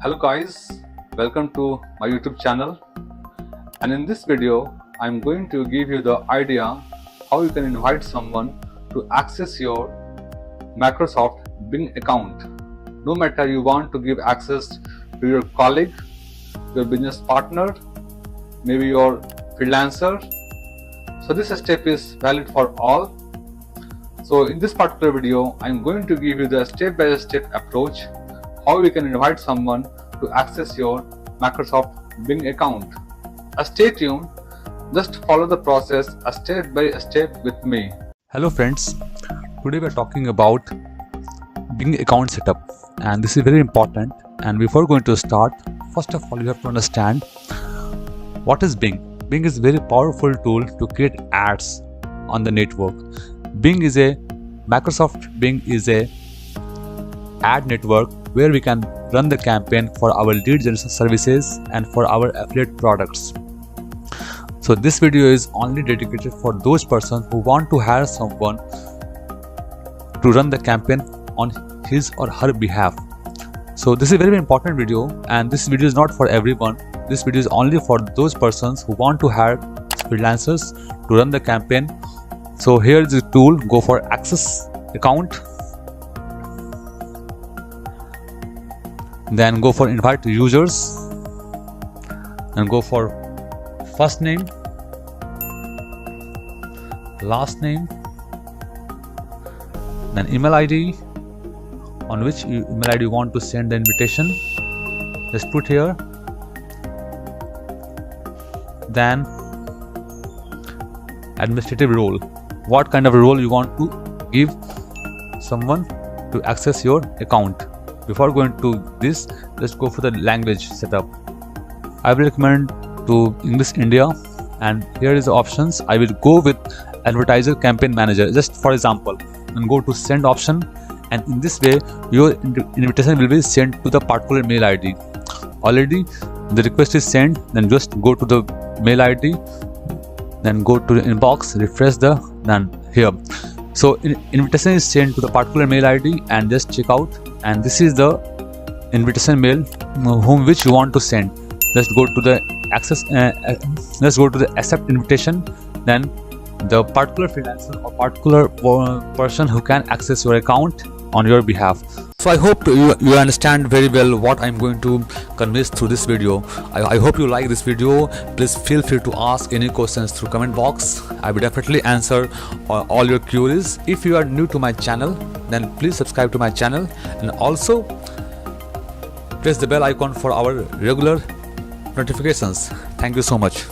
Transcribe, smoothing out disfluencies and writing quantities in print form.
Hello guys, welcome to my YouTube channel, and in this video I'm going to give you the idea how you can invite someone to access your Microsoft Bing account. No matter you want to give access to your colleague, your business partner, maybe your freelancer. So this step is valid for all. So in this particular video I'm going to give you the step-by-step approach how you can invite someone to access your Microsoft Bing account. Stay tuned, just follow the process step by step with me. Hello friends, today we are talking about Bing account setup, and this is very important. And before going to start, first of all you have to understand what is Bing. Bing is a very powerful tool to create ads on the network. Microsoft Bing is a ad network where we can run the campaign for our lead generation services and for our affiliate products. So this video is only dedicated for those persons who want to hire someone to run the campaign on his or her behalf. So this is a very important video, and this video is not for everyone. This video is only for those persons who want to hire freelancers to run the campaign. So here is the tool. Go for access account, then go for invite users, and go for first name, last name, then email ID, on which email ID you want to send the invitation. Just put here. Then administrative role, what kind of role you want to give someone to access your account. Before going to this, let's go for the language setup. I will recommend to English India, and here is the options. I will go with advertiser campaign manager, just for example, and go to send option, and in this way your invitation will be sent to the particular mail ID. Already the request is sent, then just go to the mail ID, then go to the inbox, refresh the, then here. So invitation is sent to the particular mail ID, and just check out, and this is the invitation mail which you want to send. Just go to the access, let's go to the accept invitation, then the particular freelancer or particular person who can access your account on your behalf. So I hope you understand very well what I'm going to convey through this video. I hope you like this video. Please feel free to ask any questions through comment box. I will definitely answer all your queries. If you are new to my channel, then please subscribe to my channel, and also press the bell icon for our regular notifications. Thank you so much.